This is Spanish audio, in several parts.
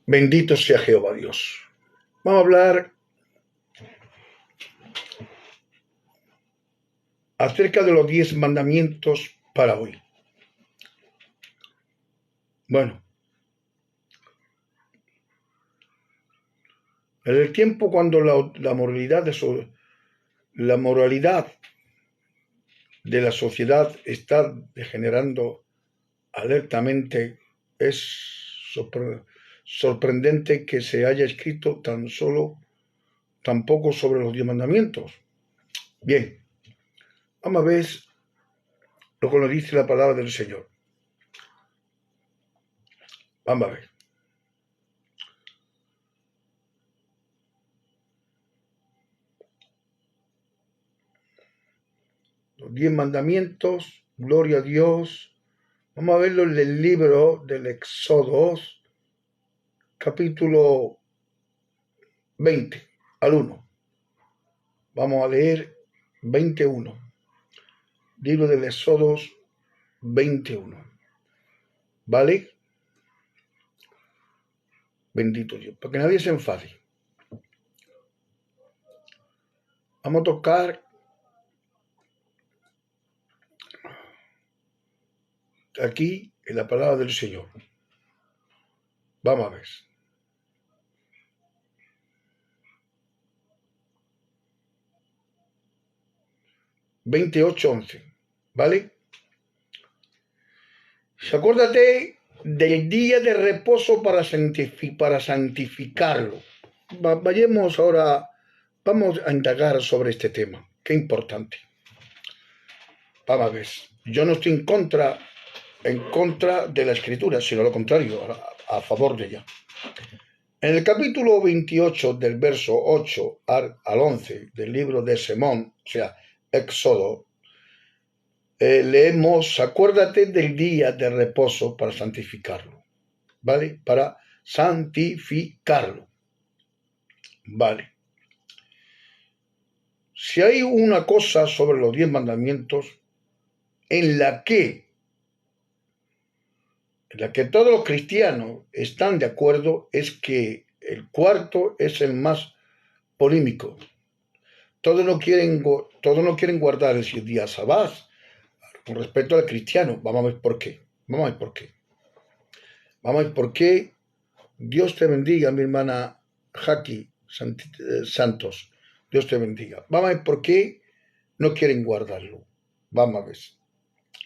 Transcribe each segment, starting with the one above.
Bendito sea Jehová Dios. Vamos a hablar acerca de los 10 mandamientos para hoy. Bueno, en el tiempo cuando la moralidad de la sociedad está degenerando alertamente, es sorprendente que se haya escrito tan poco sobre los 10 mandamientos. Bien, vamos a ver lo que nos dice la palabra del Señor. Vamos a ver. Los 10 mandamientos, gloria a Dios. Vamos a verlo en el libro del Éxodo, capítulo 20, al 1. Vamos a leer 21. Libro del Éxodo 21. ¿Vale? Bendito Dios, para que nadie se enfade. Vamos a tocar aquí en la palabra del Señor. Vamos a ver. 28:11. ¿Vale? Acuérdate del día de reposo para santificarlo. Vayamos ahora, vamos a indagar sobre este tema. Qué importante. Vamos a ver. Yo no estoy en contra de la Escritura, sino lo contrario, a favor de ella. En el capítulo 28 del verso 8 al 11 del libro de Semón, o sea, Éxodo, leemos, acuérdate del día de reposo para santificarlo, ¿vale? Para santificarlo, ¿vale? Si hay una cosa sobre los 10 mandamientos en la que todos los cristianos están de acuerdo, es que el cuarto es el más polémico. Todos no quieren guardar el día sabbat con respecto al cristiano. Vamos a ver por qué. Vamos a ver por qué. Dios te bendiga, mi hermana Jackie Santos. Dios te bendiga. Vamos a ver por qué no quieren guardarlo. Vamos a ver.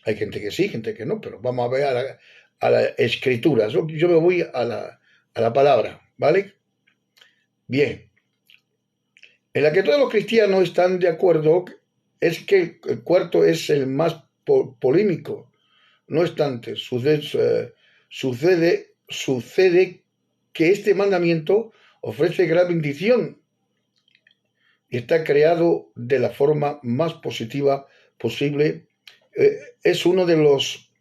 Hay gente que sí, gente que no, pero vamos a ver a la escritura. Yo me voy a la palabra, ¿vale? Bien. En la que todos los cristianos están de acuerdo es que el cuarto es el más polémico. No obstante, sucede que este mandamiento ofrece gran bendición y está creado de la forma más positiva posible. Es uno de los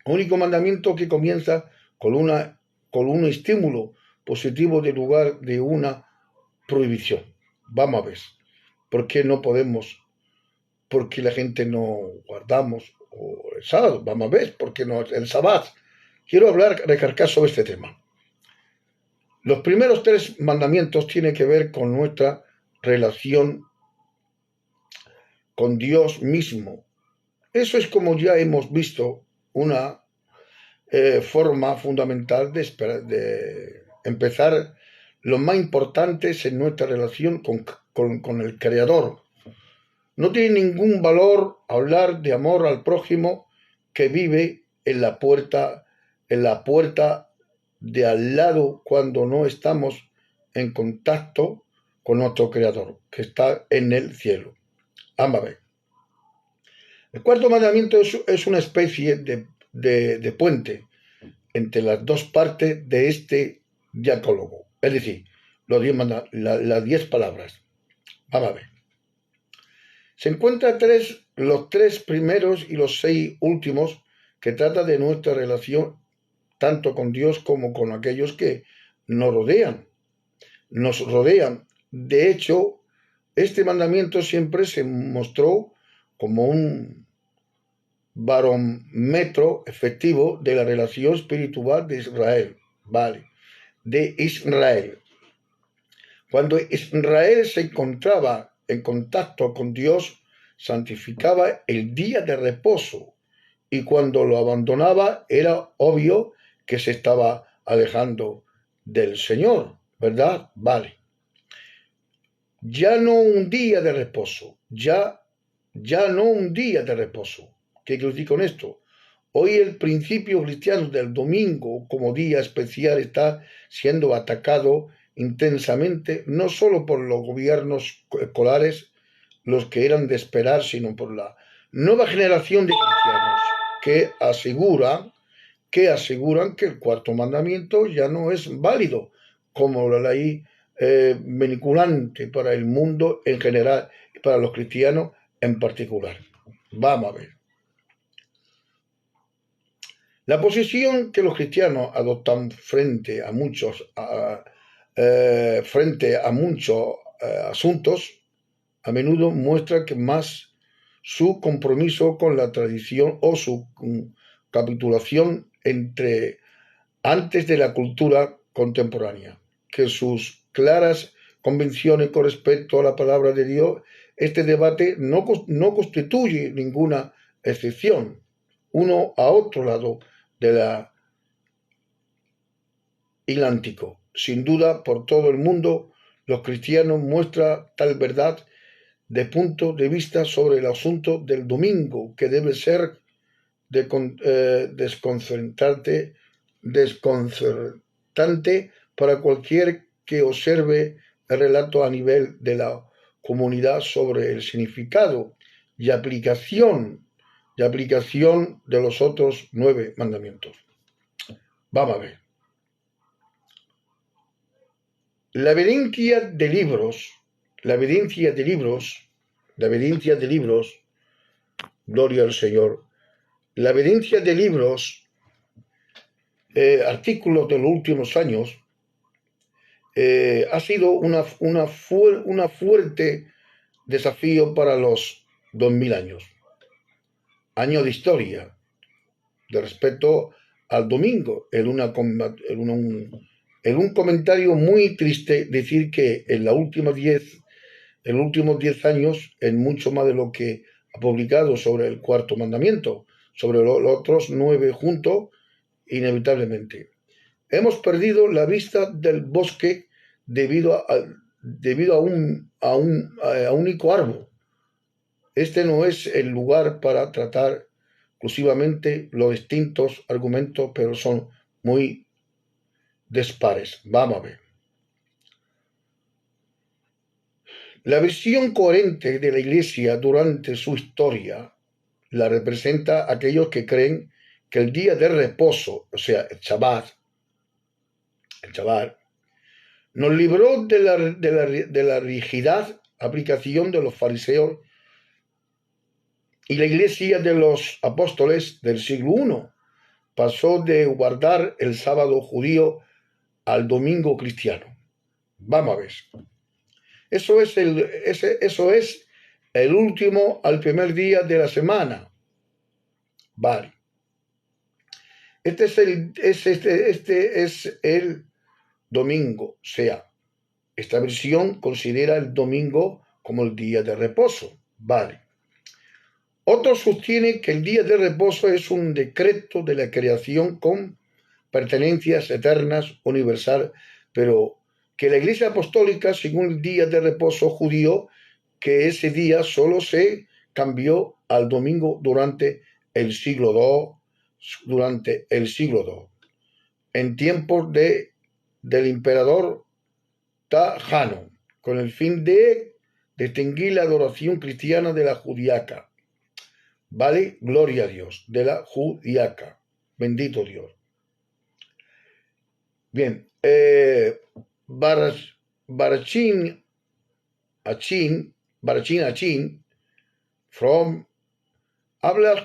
únicos mandamientos que comienza con un estímulo positivo en lugar de una prohibición. Vamos a ver, ¿por qué no podemos? Porque la gente no guardamos el sábado. Vamos a ver, ¿por qué no el sabbat? Quiero recargar sobre este tema. Los primeros 3 mandamientos tienen que ver con nuestra relación con Dios mismo. Eso es, como ya hemos visto, una forma fundamental de empezar lo más importante en nuestra relación con el Creador. No tiene ningún valor hablar de amor al prójimo que vive en la puerta de al lado cuando no estamos en contacto con nuestro Creador, que está en el cielo. Vamos a ver. El cuarto mandamiento es una especie de puente entre las dos partes de este diálogo, es decir, las 10 palabras. Vamos a ver. Se encuentran los 3 primeros y los 6 últimos, que trata de nuestra relación tanto con Dios como con aquellos que nos rodean. De hecho, este mandamiento siempre se mostró como un barómetro efectivo de la relación espiritual de Israel. Vale. de Israel. Cuando Israel se encontraba en contacto con Dios, santificaba el día de reposo, y cuando lo abandonaba era obvio que se estaba alejando del Señor, ¿verdad? Vale. Ya no un día de reposo, ya no un día de reposo. ¿Qué quiero decir con esto? Hoy el principio cristiano del domingo como día especial está siendo atacado intensamente, no solo por los gobiernos escolares, los que eran de esperar, sino por la nueva generación de cristianos que aseguran que el cuarto mandamiento ya no es válido como la ley vinculante para el mundo en general y para los cristianos en particular. Vamos a ver. La posición que los cristianos adoptan frente a muchos asuntos a menudo muestra que más su compromiso con la tradición o su capitulación antes de la cultura contemporánea, que sus claras convicciones con respecto a la palabra de Dios. Este debate no constituye ninguna excepción. Uno a otro lado del Atlántico. Sin duda, por todo el mundo, los cristianos muestran tal verdad de punto de vista sobre el asunto del domingo, que debe ser desconcertante para cualquier que observe el relato a nivel de la comunidad sobre el significado y aplicación de los otros 9 mandamientos. Vamos a ver. La evidencia de libros, gloria al Señor, la evidencia de libros, artículos de los últimos años, ha sido una fuerte desafío para los 2000 años de historia, de respecto al domingo. En un comentario muy triste decir que en los últimos 10 años, en mucho más de lo que ha publicado sobre el cuarto mandamiento, sobre los otros 9 juntos, inevitablemente hemos perdido la vista del bosque debido a un único árbol. Este no es el lugar para tratar exclusivamente los distintos argumentos, pero son muy dispares. Vamos a ver. La visión coherente de la Iglesia durante su historia la representa aquellos que creen que el día de reposo, o sea, el Shabbat, nos libró de la rigidez aplicación de los fariseos y la Iglesia de los apóstoles del siglo I pasó de guardar el sábado judío al domingo cristiano. Vamos a ver. Eso es el último al primer día de la semana. Vale. Este es el domingo. O sea, esta versión considera el domingo como el día de reposo. Vale. Otros sostienen que el día de reposo es un decreto de la creación con pertenencias eternas, universal, pero que la Iglesia Apostólica, según el día de reposo judío, que ese día solo se cambió al domingo durante el siglo II, en tiempos del emperador Trajano, con el fin de distinguir la adoración cristiana de la judíaca. ¿Vale? Gloria a Dios, de la judíaca. Bendito Dios. Bien, Barachín Achín,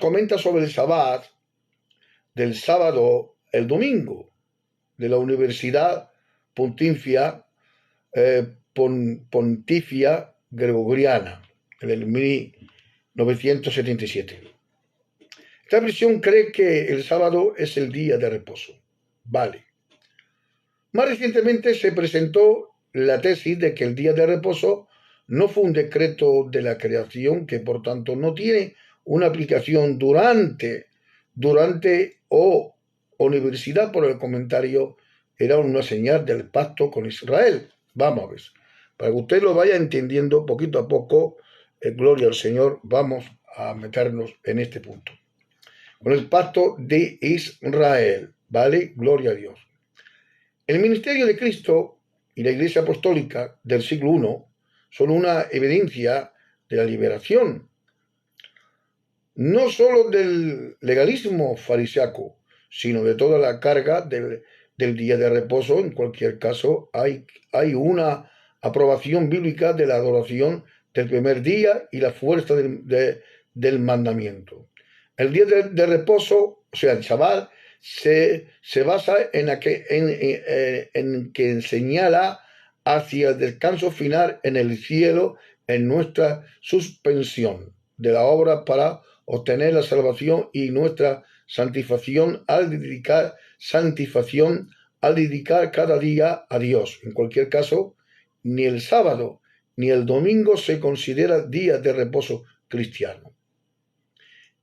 comenta sobre el Sabbat, del sábado, el domingo, de la Universidad Pontificia Gregoriana, en el 1977. Esta versión cree que el sábado es el día de reposo. Vale. Más recientemente se presentó la tesis de que el día de reposo no fue un decreto de la creación, que por tanto no tiene una aplicación durante o universidad. Por el comentario, era una señal del pacto con Israel. Vamos a ver, para que usted lo vaya entendiendo poquito a poco, gloria al Señor, vamos a meternos en este punto. Con el pacto de Israel, ¿vale? Gloria a Dios. El ministerio de Cristo y la Iglesia Apostólica del siglo I son una evidencia de la liberación, no solo del legalismo fariseaco, sino de toda la carga del día de reposo. En cualquier caso, hay una aprobación bíblica de la adoración del primer día y la fuerza del mandamiento. El día de reposo, o sea, el Shabbat, se basa en que señala hacia el descanso final en el cielo, en nuestra suspensión de la obra para obtener la salvación y nuestra santificación al dedicar cada día a Dios. En cualquier caso, ni el sábado ni el domingo se considera día de reposo cristiano.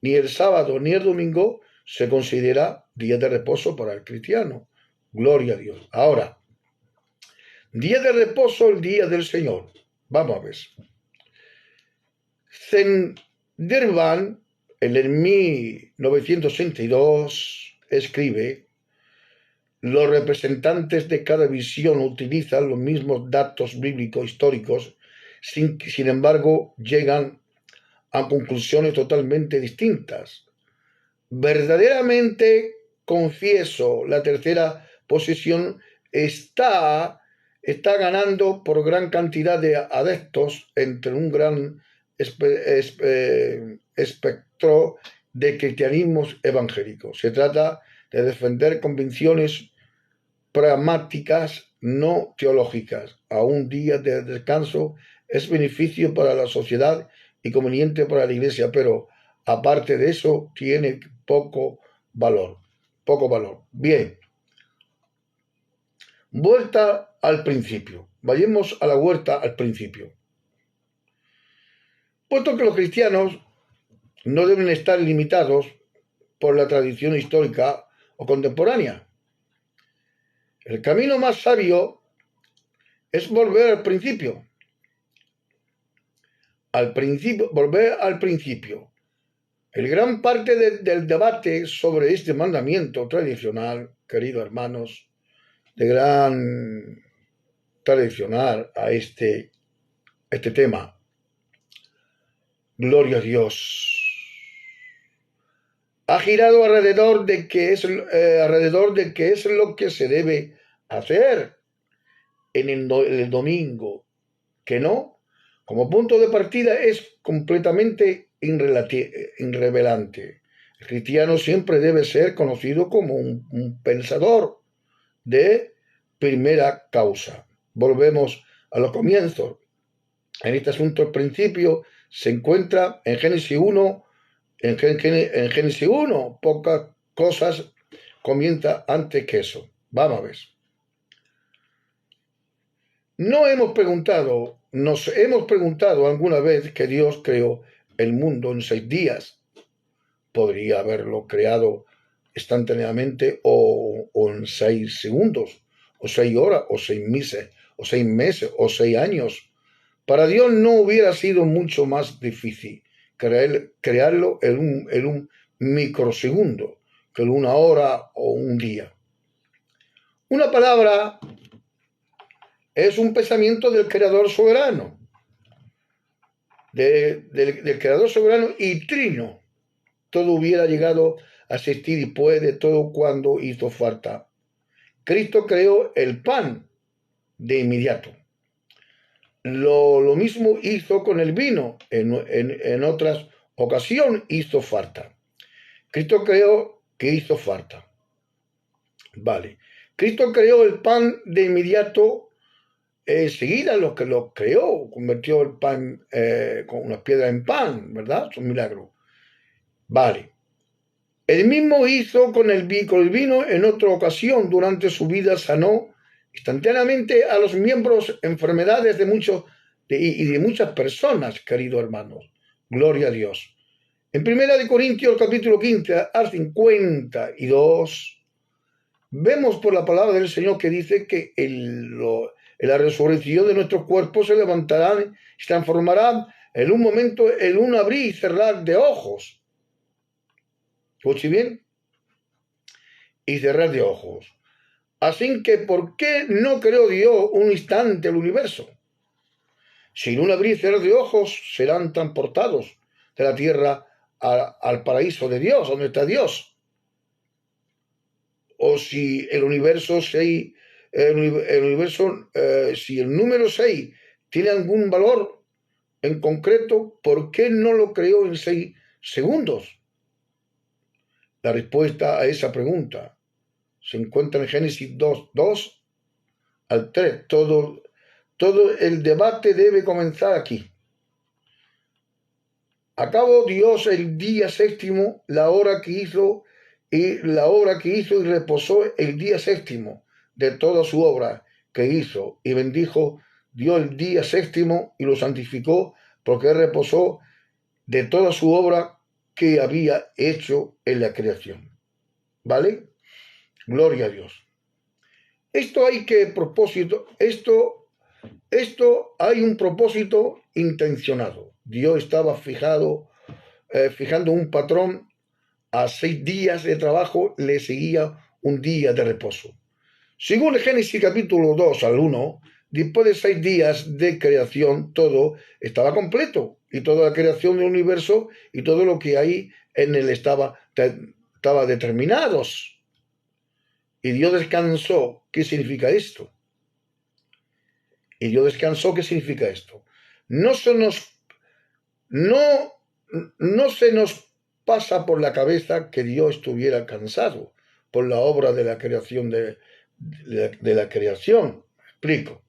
Ni el sábado ni el domingo se considera día de reposo para el cristiano. Gloria a Dios. Ahora, día de reposo, el día del Señor. Vamos a ver. Zendervan, en 1962, escribe: los representantes de cada visión utilizan los mismos datos bíblicos históricos, sin embargo, llegan a conclusiones totalmente distintas. Verdaderamente, confieso, la tercera posición está ganando por gran cantidad de adeptos entre un gran espectro de cristianismos evangélicos. Se trata de defender convicciones pragmáticas, no teológicas. A un día de descanso es beneficio para la sociedad y conveniente para la Iglesia, pero aparte de eso tiene poco valor. Bien, vuelta al principio. Vayamos a la vuelta al principio. Puesto que los cristianos no deben estar limitados por la tradición histórica o contemporánea, el camino más sabio es volver al principio. Volver al principio. El gran parte del debate sobre este mandamiento tradicional, queridos hermanos, de gran tradicional a este tema, gloria a Dios, ha girado alrededor de qué es lo que se debe hacer en el domingo, que no, como punto de partida, es completamente irrelevante. El cristiano siempre debe ser conocido como un pensador de primera causa. Volvemos a los comienzos. En este asunto, el principio se encuentra en Génesis 1. En Génesis 1, pocas cosas comienza antes que eso. Vamos a ver. Nos hemos preguntado alguna vez que Dios creó el mundo en 6 días. Podría haberlo creado instantáneamente o en 6 segundos, o 6 horas, o 6 meses, o 6 meses, o 6 años. Para Dios no hubiera sido mucho más difícil crearlo en un microsegundo que en una hora o un día. Una palabra es un pensamiento del Creador soberano, del Creador soberano y trino. Todo hubiera llegado a existir y puede todo cuando hizo falta. Cristo creó el pan de inmediato. Lo mismo hizo con el vino. En otras ocasiones hizo falta. Cristo creó que hizo falta. Vale. Cristo creó el pan de inmediato. Enseguida lo que lo creó, convirtió el pan con unas piedras en pan, ¿verdad? Es un milagro. Vale. El mismo hizo con el vino en otra ocasión. Durante su vida sanó instantáneamente a los miembros enfermedades de muchas personas, queridos hermanos. Gloria a Dios. En 1 Corintios capítulo 15 al 52, vemos por la palabra del Señor que dice que en la resurrección de nuestros cuerpos se levantarán, se transformarán en un momento, en un abrir y cerrar de ojos. ¿Escuche bien? Y cerrar de ojos. Así que, ¿por qué no creó Dios un instante el universo? Si en un abrir y cerrar de ojos serán transportados de la tierra al paraíso de Dios, donde está Dios. O si el universo 6, si el número 6 tiene algún valor en concreto, ¿por qué no lo creó en 6 segundos? La respuesta a esa pregunta se encuentra en Génesis 2 al 3. Todo el debate debe comenzar aquí. Acabó Dios el día séptimo, la hora que hizo y reposó el día séptimo de toda su obra que hizo, y bendijo Dios el día séptimo y lo santificó, porque reposó de toda su obra que había hecho en la creación. ¿Vale? Gloria a Dios. Esto hay un propósito intencionado. Dios estaba fijando un patrón. A 6 días de trabajo le seguía un día de reposo. Según el Génesis capítulo 2 al 1, después de 6 días de creación, todo estaba completo, y toda la creación del universo y todo lo que hay en él estaba determinados. Y Dios descansó. ¿Qué significa esto? Y Dios descansó. ¿Qué significa esto? No se nos pasa por la cabeza que Dios estuviera cansado por la obra de la creación de la creación. Me explico.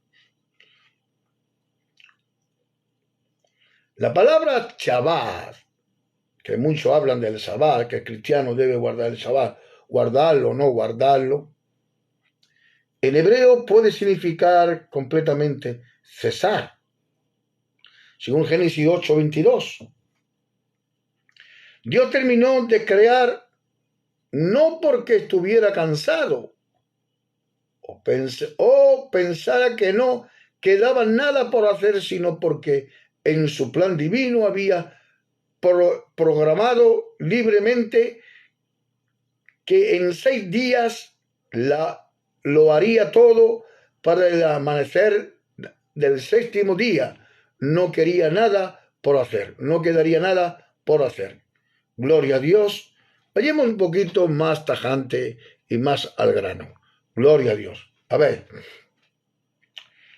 La palabra Shabbat, que muchos hablan del Shabbat, que el cristiano debe guardar el Shabbat, guardarlo o no guardarlo, en hebreo puede significar completamente cesar, según Génesis 8:22. Dios terminó de crear no porque estuviera cansado o pensara que no quedaba nada por hacer, sino porque en su plan divino había programado libremente que en 6 días lo haría todo para el amanecer del séptimo día. No quería nada por hacer, no quedaría nada por hacer. Gloria a Dios. Vayamos un poquito más tajante y más al grano. Gloria a Dios. A ver,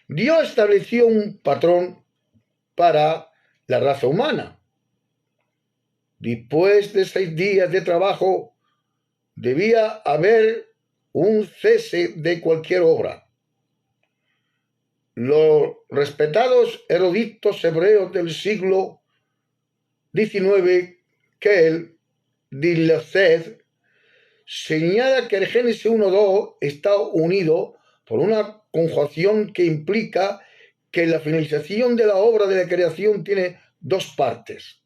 Dios estableció un patrón para la raza humana. Después de 6 días de trabajo, debía haber un cese de cualquier obra. Los respetados eruditos hebreos del siglo XIX, Kehl, Dilacet, señala que el Génesis 1:2 está unido por una conjunción que implica que la finalización de la obra de la creación tiene 2 partes.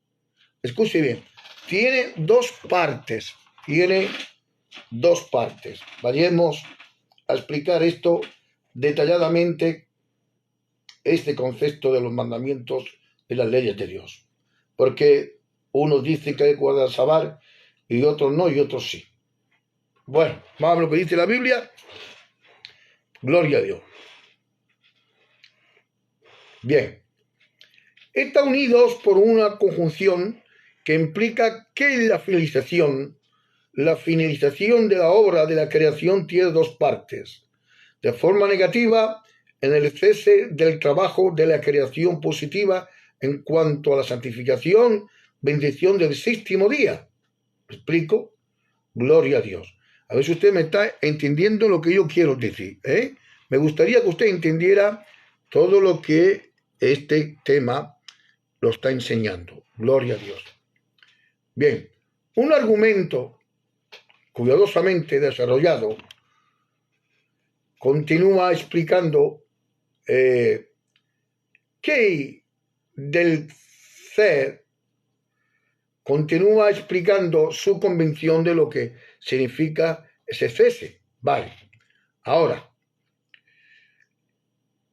Escuche bien, tiene 2 partes. Vayamos a explicar esto detalladamente, este concepto de los mandamientos de las leyes de Dios. Porque unos dicen que hay que guardar el Sabbat y otros no, y otros sí. Bueno, vamos a lo que dice la Biblia. Gloria a Dios. Bien. Están unidos por una conjunción que implica que la finalización de la obra de la creación tiene 2 partes. De forma negativa, en el cese del trabajo de la creación positiva en cuanto a la santificación, bendición del séptimo día. ¿Me explico? Gloria a Dios. A ver si usted me está entendiendo lo que yo quiero decir. Me gustaría que usted entendiera todo lo que este tema lo está enseñando. Gloria a Dios. Bien, un argumento cuidadosamente desarrollado continúa explicando que del ser, continúa explicando su convicción de lo que significa ese cese. Vale. Ahora,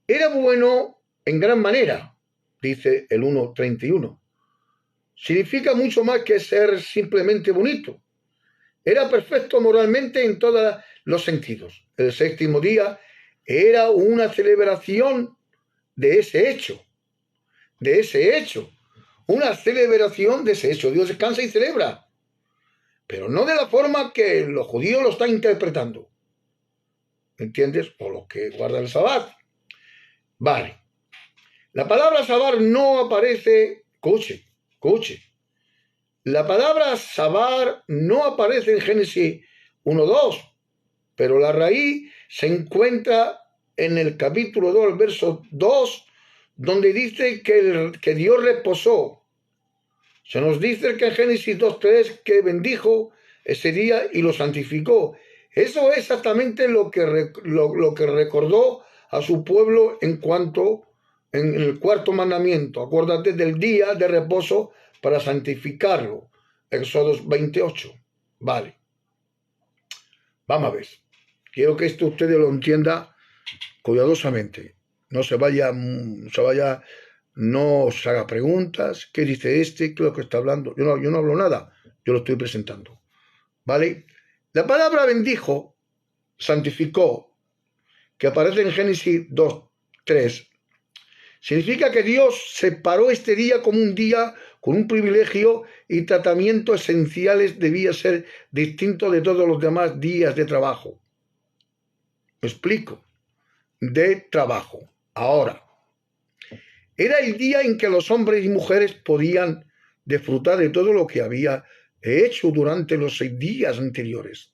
era bueno en gran manera, dice el 1.31. Significa mucho más que ser simplemente bonito. Era perfecto moralmente en todos los sentidos. El séptimo día era una celebración de ese hecho. Una celebración de ese hecho. Dios descansa y celebra, pero no de la forma que los judíos lo están interpretando. ¿Entiendes? O los que guardan el sabbat. Vale. La palabra sabbat no aparece, escuche. La palabra sabbat no aparece en Génesis 1.2, pero la raíz se encuentra en el capítulo 2, el verso 2, donde dice que Dios reposó. Se nos dice que en Génesis 2.3 que bendijo ese día y lo santificó. Eso es exactamente lo que recordó a su pueblo en el cuarto mandamiento. Acuérdate del día de reposo para santificarlo. Éxodo 28. Vale. Vamos a ver. Quiero que esto ustedes lo entiendan cuidadosamente. No se vaya, no os haga preguntas. ¿Qué dice este? ¿Qué es lo que está hablando? Yo no hablo nada. Yo lo estoy presentando. ¿Vale? La palabra bendijo, santificó, que aparece en Génesis 2.3, significa que Dios separó este día como un día con un privilegio y tratamiento esenciales. Debía ser distinto de todos los demás días de trabajo. ¿Me explico? De trabajo. Ahora, era el día en que los hombres y mujeres podían disfrutar de todo lo que había hecho durante los 6 días anteriores.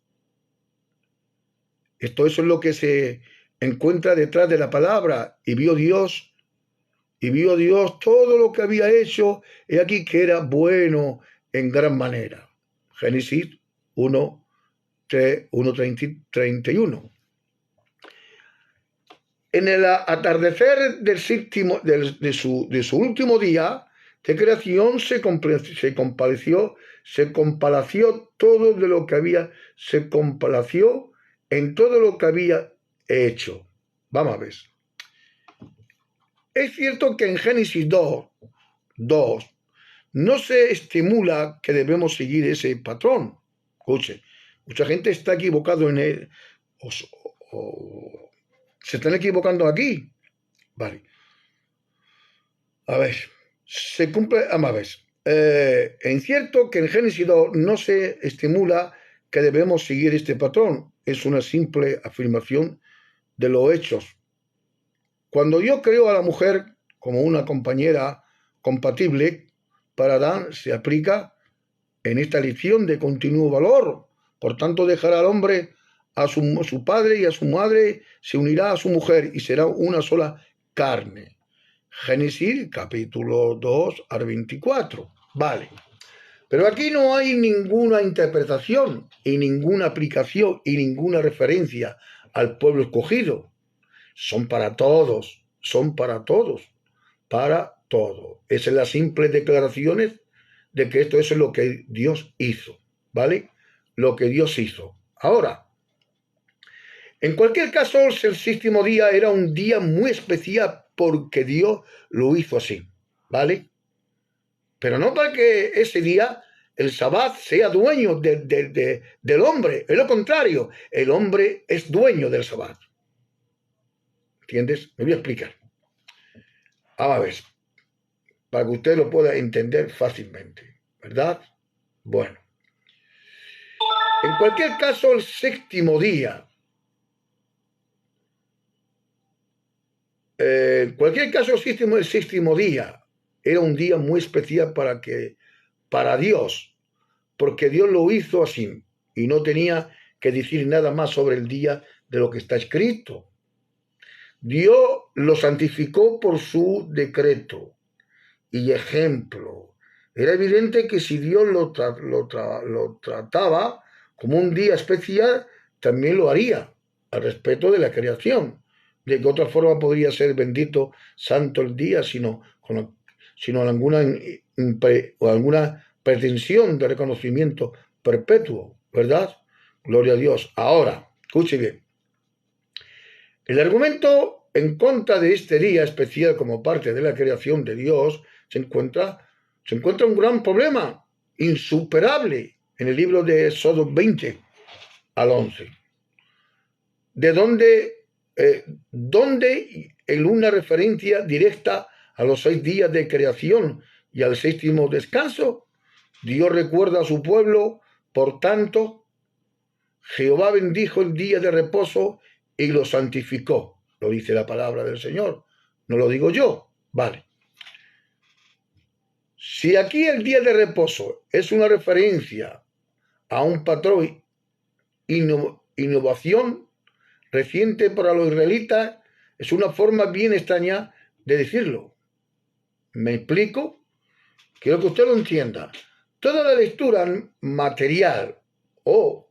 Eso es lo que se encuentra detrás de la palabra. Y vio Dios todo lo que había hecho, y aquí que era bueno en gran manera. Génesis 1:31. En el atardecer del séptimo, de su último día de creación se compadeció todo de lo que había, se complació en todo lo que había hecho. Vamos a ver. Es cierto que en Génesis 2 no se estimula que debemos seguir ese patrón. Escuche, mucha gente está equivocado en él, se están equivocando aquí. Vale. A ver, se cumple, vamos a ver. Es cierto que en Génesis 2 no se estimula que debemos seguir este patrón. Es una simple afirmación de los hechos. Cuando Dios creó a la mujer como una compañera compatible para Adán, se aplica en esta lección de continuo valor. Por tanto, dejará al hombre a su padre y a su madre, se unirá a su mujer y será una sola carne. Génesis capítulo 2 al 24. Vale. Pero aquí no hay ninguna interpretación y ninguna aplicación y ninguna referencia al pueblo escogido. Son para todos. Esas son las simples declaraciones de que esto es lo que Dios hizo, ¿vale? Lo que Dios hizo. Ahora, en cualquier caso, el séptimo día era un día muy especial porque Dios lo hizo así, ¿vale? Pero no para que ese día el sabbat sea dueño del hombre, es lo contrario, el hombre es dueño del sabbat. ¿Entiendes? Me voy a explicar. Vamos a ver, para que usted lo pueda entender fácilmente, ¿verdad? Bueno. En cualquier caso, el séptimo día, el séptimo día era un día muy especial para Dios, porque Dios lo hizo así y no tenía que decir nada más sobre el día de lo que está escrito. Dios lo santificó por su decreto y ejemplo. Era evidente que si Dios lo trataba como un día especial, también lo haría. al respecto de la creación. De qué otra forma podría ser bendito, santo el día, sino alguna pretensión de reconocimiento perpetuo, ¿verdad? Gloria a Dios. Ahora, escuche bien. El argumento en contra de este día especial como parte de la creación de Dios se encuentra un gran problema insuperable en el libro de Éxodo 20 al 11. Donde en una referencia directa a los 6 días de creación y al séptimo descanso, Dios recuerda a su pueblo, por tanto, Jehová bendijo el día de reposo y lo santificó. Lo dice la palabra del Señor, no lo digo yo. Vale. Si aquí el día de reposo es una referencia a un patrón innovación reciente para los israelitas, es una forma bien extraña de decirlo. ¿Me explico? Quiero que usted lo entienda. Toda la lectura material o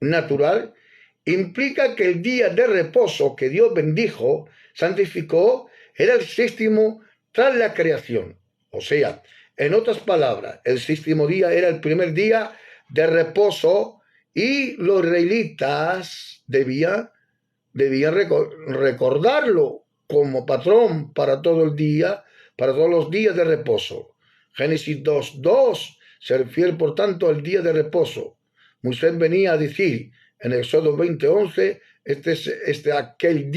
natural implica que el día de reposo que Dios bendijo, santificó, era el séptimo tras la creación. O sea, en otras palabras, el séptimo día era el primer día de reposo y los israelitas debían recordarlo como patrón para todo el día, para todos los días de reposo. Génesis 2:2 se refiere, por tanto, al día de reposo. Moisés venía a decir en Éxodo 20:11, este es aquel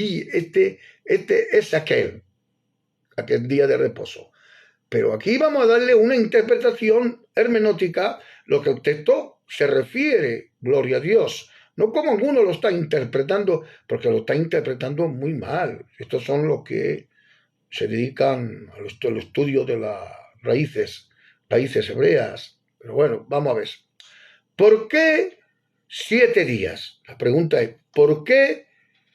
día de reposo. Pero aquí vamos a darle una interpretación hermenótica, lo que el texto se refiere, gloria a Dios. No como algunos lo están interpretando, porque lo están interpretando muy mal. Estos son los que se dedican al estudio de las raíces hebreas. Pero bueno, vamos a ver. ¿Por qué 7 días? La pregunta es, ¿por qué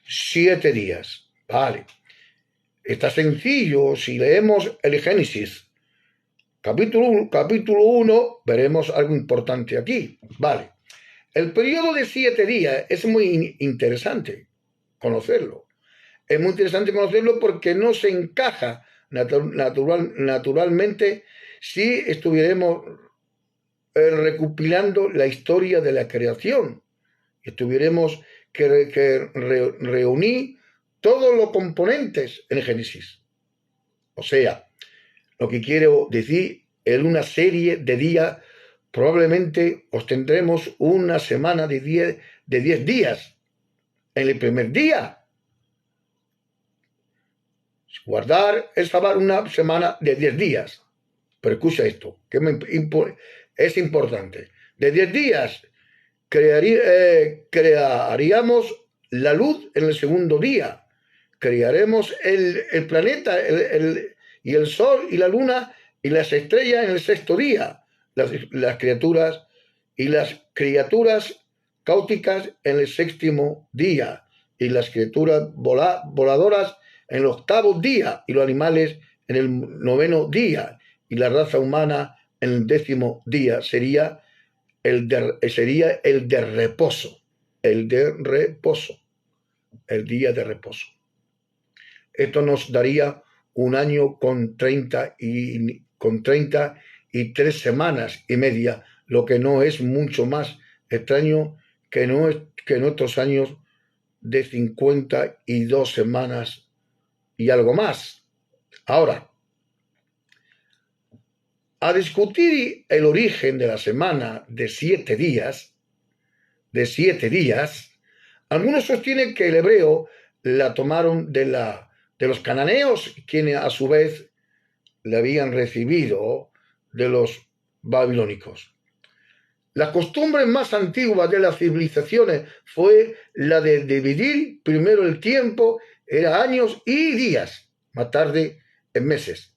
7 días? Vale. Está sencillo. Si leemos el Génesis, capítulo 1, veremos algo importante aquí. Vale. El periodo de 7 días es muy interesante conocerlo. Es muy interesante conocerlo porque no se encaja naturalmente si estuviéramos recopilando la historia de la creación. Tuviéramos que reunir todos los componentes en Génesis. O sea, lo que quiero decir, en una serie de días, probablemente obtendremos una semana de 10 días. En el primer día, guardar el sábado una semana de 10 días. Pero escucha esto, que es importante. De 10 días crearíamos la luz en el segundo día. Crearemos el planeta y el sol y la luna y las estrellas en el sexto día. Las criaturas cáuticas en el séptimo día y las criaturas voladoras en el octavo día y los animales en el 9º día y la raza humana en el 10º día. Sería el de reposo, el día de reposo. Esto nos daría un año con 33 semanas y media, lo que no es mucho más extraño que nuestros años de 52 semanas y algo más. Ahora, a discutir el origen de la semana de 7 días, algunos sostienen que el hebreo la tomaron de los cananeos, quienes a su vez la habían recibido de los babilónicos. La costumbre más antigua de las civilizaciones fue la de dividir primero el tiempo en años y días, más tarde en meses.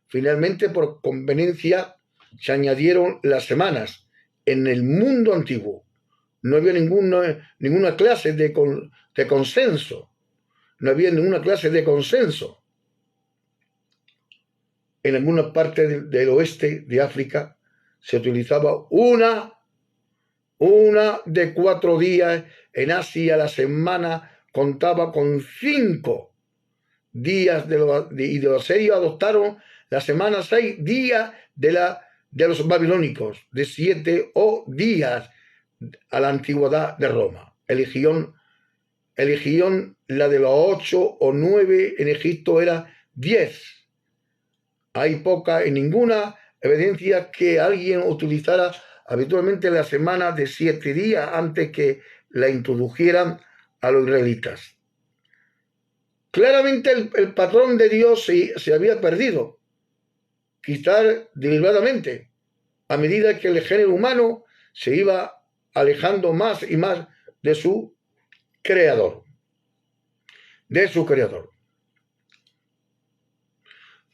Finalmente, por conveniencia, se añadieron las semanas. En el mundo antiguo no había ninguna clase de consenso. No había ninguna clase de consenso. En alguna parte del oeste de África se utilizaba una Una de 4 días. En Asia la semana contaba con 5 días y de los asirios adoptaron la semana 6 días de los babilónicos, de 7 días a la antigüedad de Roma. Eligieron la de los 8 o 9 en Egipto era 10. Hay poca y ninguna evidencia que alguien utilizara habitualmente la semana de 7 días antes que la introdujeran a los israelitas. Claramente el patrón de Dios se había perdido, quizás deliberadamente, a medida que el género humano se iba alejando más y más de su creador.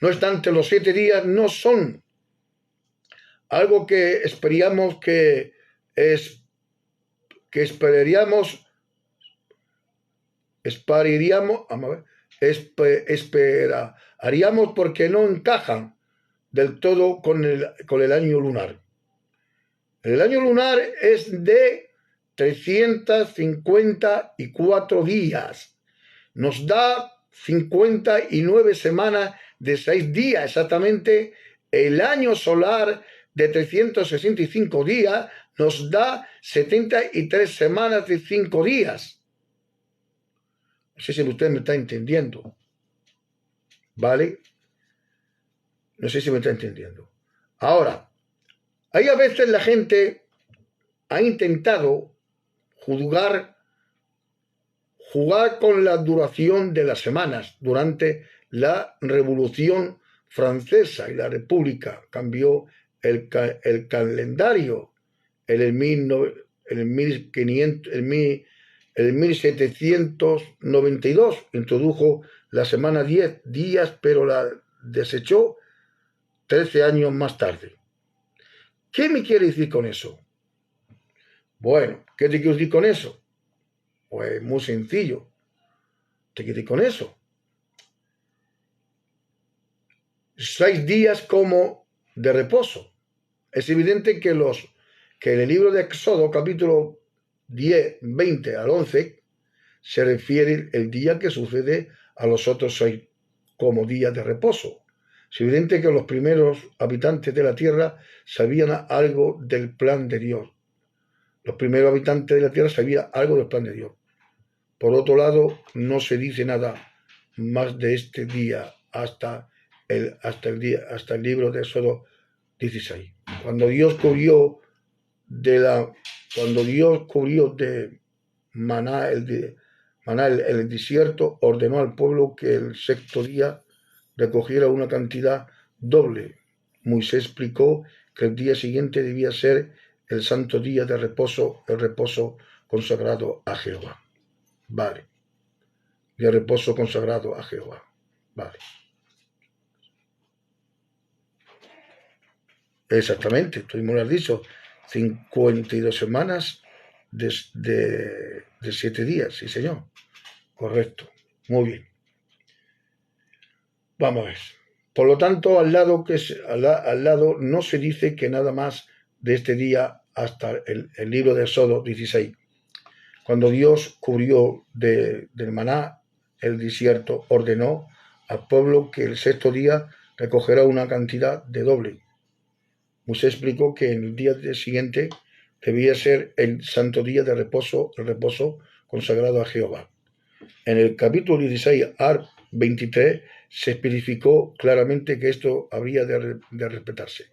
No obstante, los 7 días no son algo que esperaríamos esperaríamos porque no encajan del todo con el año lunar. El año lunar es de 354 días. Nos da 59 semanas de 6 días. Exactamente, el año solar de 365 días nos da 73 semanas de 5 días. No sé si usted me está entendiendo. ¿Vale? No sé si me está entendiendo. Ahora, hay a veces la gente ha intentado jugar con la duración de las semanas durante la Revolución Francesa y la República. Cambió el calendario en el 1792. Introdujo la semana 10 días, pero la desechó 13 años más tarde. ¿Qué me quiere decir con eso? Bueno, ¿qué te quiero decir con eso? Pues muy sencillo. ¿Te quiero decir con eso? 6 días como de reposo. Es evidente que en el libro de Éxodo, capítulo 10, 20 al 11, se refiere el día que sucede a los otros 6 como días de reposo. Es evidente que los primeros habitantes de la tierra sabían algo del plan de Dios. Los primeros habitantes de la tierra sabían algo del plan de Dios. Por otro lado, no se dice nada más de este día hasta el libro de Éxodo 16. Cuando Dios cubrió de maná el desierto, ordenó al pueblo que el 6º día recogiera una cantidad doble. Moisés explicó que el día siguiente debía ser el santo día de reposo, el reposo consagrado a Jehová. Vale. De reposo consagrado a Jehová. Vale. Exactamente, tuvimos las dicho, 52 semanas de 7 días, sí señor. Correcto, muy bien. Vamos a ver. Por lo tanto, al lado no se dice que nada más de este día hasta el libro de Éxodo 16. Cuando Dios cubrió del maná el desierto, ordenó al pueblo que el 6º día recogerá una cantidad de doble. Moisés explicó que en el día siguiente debía ser el santo día de reposo, el reposo consagrado a Jehová. En el capítulo 16 al 23 se especificó claramente que esto habría de respetarse.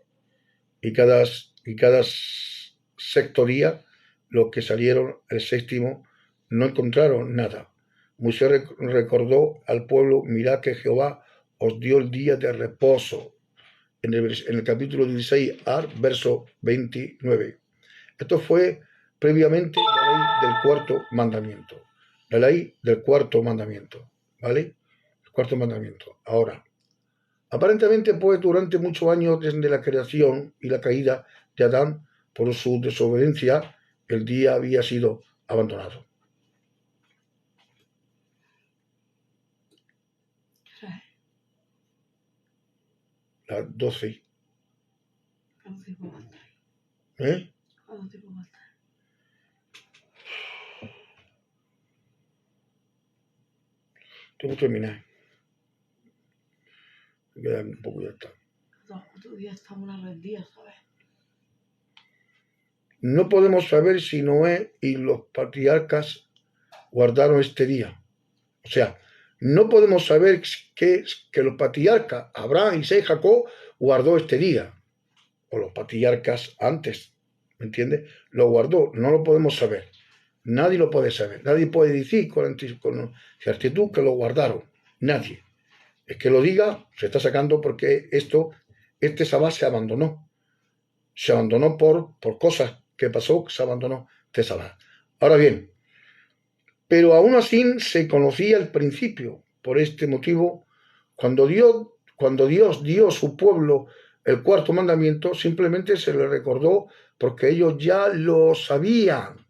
Y cada 6º día, los que salieron el 7º no encontraron nada. Moisés recordó al pueblo: mirad que Jehová os dio el día de reposo. En el capítulo 16, verso 29. Esto fue previamente la ley del 4º mandamiento. La ley del 4º mandamiento. ¿Vale? El 4º mandamiento. Ahora, aparentemente, pues, durante muchos años desde la creación y la caída de Adán por su desobediencia, el día había sido abandonado. Las 12. ¿Eh? Tengo que terminar. Me queda un poco y ya está. Otro día estamos una rendida, ¿sabes? No podemos saber si Noé y los patriarcas guardaron este día. O sea, no podemos saber que los patriarcas, Abraham, Isaac y Jacob, guardó este día. O los patriarcas antes, ¿me entiendes? Lo guardó, no lo podemos saber. Nadie lo puede saber. Nadie puede decir con certitud que lo guardaron. Nadie. Es que lo diga, se está sacando porque este sabbat se abandonó. Se abandonó por cosas que pasó, se abandonó este sabbat. Ahora bien, pero aún así se conocía el principio. Por este motivo, cuando Dios dio a su pueblo el cuarto mandamiento, simplemente se le recordó porque ellos ya lo sabían.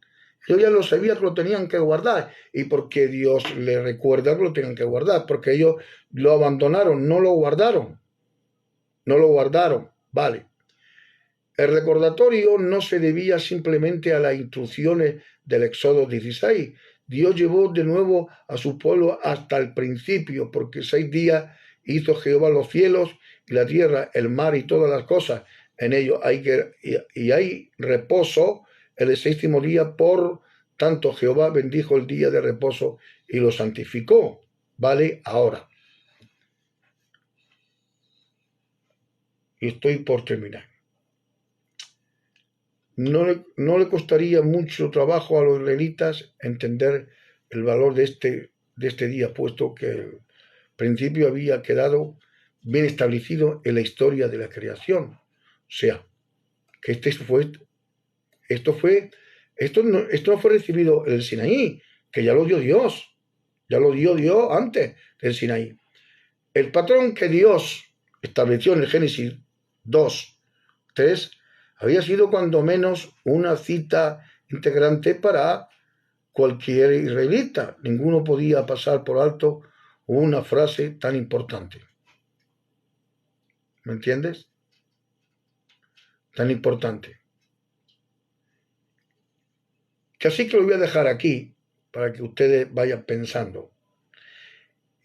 Ellos ya lo sabían que lo tenían que guardar. Y porque Dios les recuerda que lo tenían que guardar. Porque ellos lo abandonaron, no lo guardaron. No lo guardaron. Vale. El recordatorio no se debía simplemente a las instrucciones del Éxodo 16. Dios llevó de nuevo a su pueblo hasta el principio, porque 6 días hizo Jehová los cielos y la tierra, el mar y todas las cosas. En ellos hay reposo el 6º día, por tanto Jehová bendijo el día de reposo y lo santificó. ¿Vale? Ahora. Y estoy por terminar. No le costaría mucho trabajo a los israelitas entender el valor de este día, puesto que el principio había quedado bien establecido en la historia de la creación. O sea, que esto no fue recibido en el Sinaí, que ya lo dio Dios, antes del Sinaí. El patrón que Dios estableció en el Génesis 2, 3, había sido cuando menos una cita integrante para cualquier israelita. Ninguno podía pasar por alto una frase tan importante. ¿Me entiendes? Tan importante. Que así que lo voy a dejar aquí para que ustedes vayan pensando.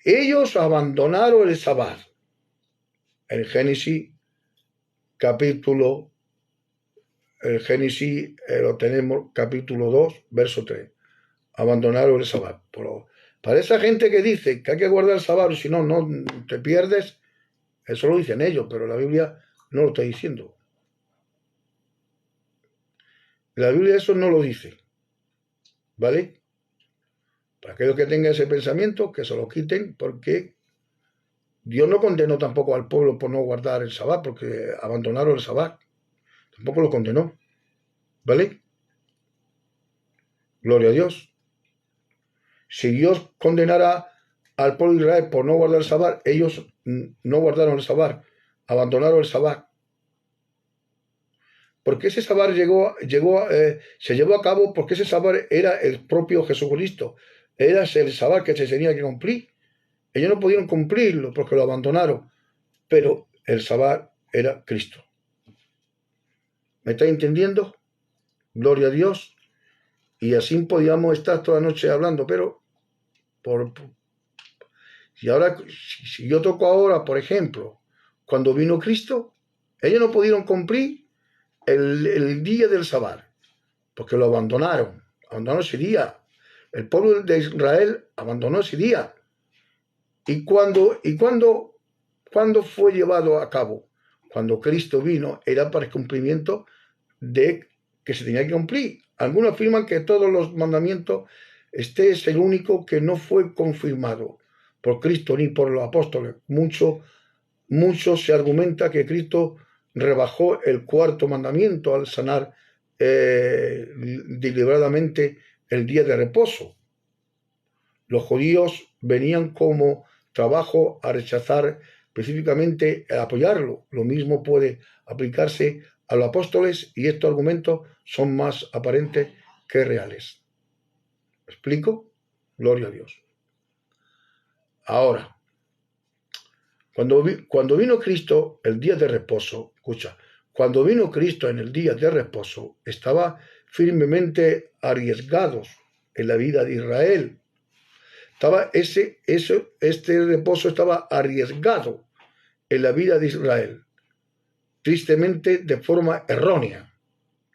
Ellos abandonaron el sabbat. El Génesis lo tenemos, capítulo 2, verso 3. Abandonaron el sabbat. Para esa gente que dice que hay que guardar el sabbat, si no, no te pierdes, eso lo dicen ellos, pero la Biblia no lo está diciendo. La Biblia eso no lo dice. ¿Vale? Para aquellos que tengan ese pensamiento, que se lo quiten, porque Dios no condenó tampoco al pueblo por no guardar el sabbat, porque abandonaron el sabbat. Tampoco lo condenó. ¿Vale? Gloria a Dios. Si Dios condenara al pueblo de Israel por no guardar el sabbat, ellos no guardaron el sabbat, abandonaron el sabbat. Porque ese sabbat se llevó a cabo porque ese sabbat era el propio Jesucristo. Era el sabbat que se tenía que cumplir. Ellos no pudieron cumplirlo porque lo abandonaron. Pero el sabbat era Cristo. ¿Me estáis entendiendo? Gloria a Dios. Y así podíamos estar toda la noche hablando, pero si yo toco ahora, por ejemplo, cuando vino Cristo, ellos no pudieron cumplir el día del sabbat, porque lo abandonaron ese día. El pueblo de Israel abandonó ese día. ¿Y cuándo fue llevado a cabo? Cuando Cristo vino, era para el cumplimiento de que se tenía que cumplir. Algunos afirman que todos los mandamientos, este es el único que no fue confirmado por Cristo ni por los apóstoles. Mucho se argumenta que Cristo rebajó el cuarto mandamiento al sanar deliberadamente el día de reposo. Los judíos venían como trabajo a rechazar específicamente a apoyarlo. Lo mismo puede aplicarse a los apóstoles y estos argumentos son más aparentes que reales. ¿Me explico? Gloria a Dios. Ahora, cuando vino Cristo el día de reposo, escucha, cuando vino Cristo en el día de reposo, estaba firmemente arriesgados en la vida de Israel. Este reposo estaba arriesgado en la vida de Israel, tristemente de forma errónea.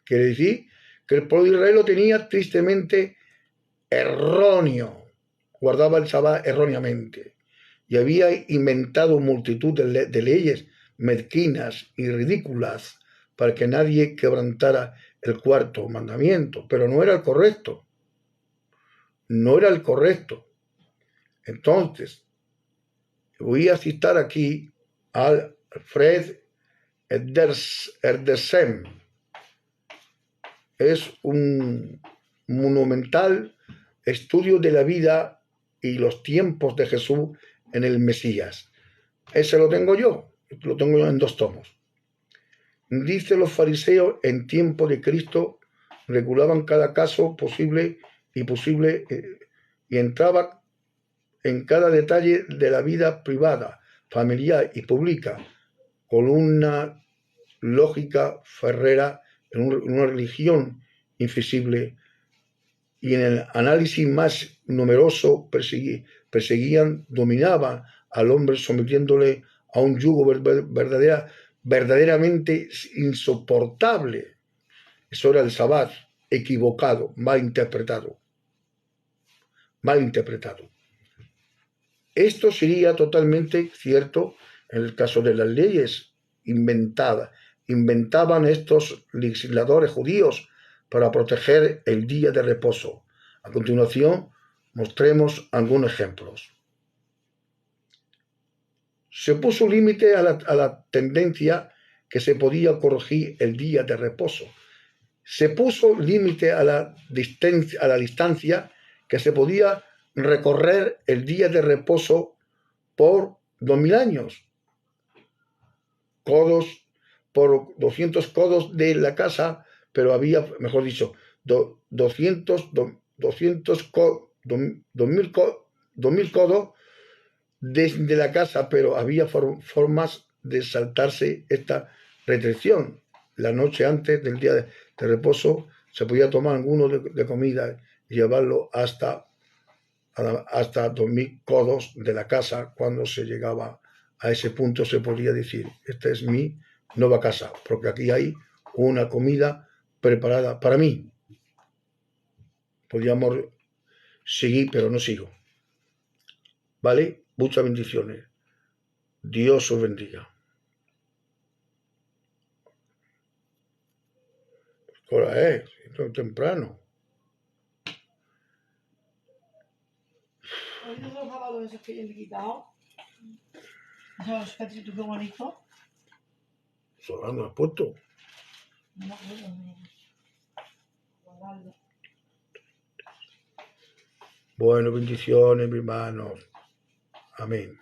Quiere decir que el pueblo de Israel lo tenía tristemente erróneo, guardaba el Sabbat erróneamente y había inventado multitud de leyes mezquinas y ridículas para que nadie quebrantara el cuarto mandamiento, pero no era el correcto. No era el correcto. Entonces, voy a citar aquí a Fred Edersheim. Es un monumental estudio de la vida y los tiempos de Jesús en el Mesías. Ese lo tengo yo en 2 tomos. Dice: los fariseos en tiempo de Cristo regulaban cada caso posible y entraba en cada detalle de la vida privada, familiar y pública con una lógica ferrera, en una religión invisible, y en el análisis más numeroso perseguían, dominaban al hombre sometiéndole a un yugo verdaderamente insoportable. Eso era el Sabbat equivocado, mal interpretado. Esto sería totalmente cierto en el caso de las leyes inventadas. Inventaban estos legisladores judíos para proteger el día de reposo. A continuación, mostremos algunos ejemplos. Se puso límite a la tendencia que se podía corregir el día de reposo. Se puso límite a la distancia que se podía recorrer el día de reposo por 2000 años. Por 200 codos de la casa, pero había, mejor dicho, 2000 codos desde la casa, pero había formas de saltarse esta restricción. La noche antes del día de reposo se podía tomar alguno de comida y llevarlo hasta 2000 codos de la casa. Cuando se llegaba a ese punto se podía decir: esta es mi nueva casa, porque aquí hay una comida preparada para mí. Podíamos seguir, pero no sigo. ¿Vale? Muchas bendiciones. Dios os bendiga. ¿Qué hora es? Es temprano. Hoy no los sábados esos que yo me he quitado. Esos petritos que bonito. ¿Solano has puesto? No me acuerdo. Guardarlo. Bueno, bendiciones, mis hermanos. Amén.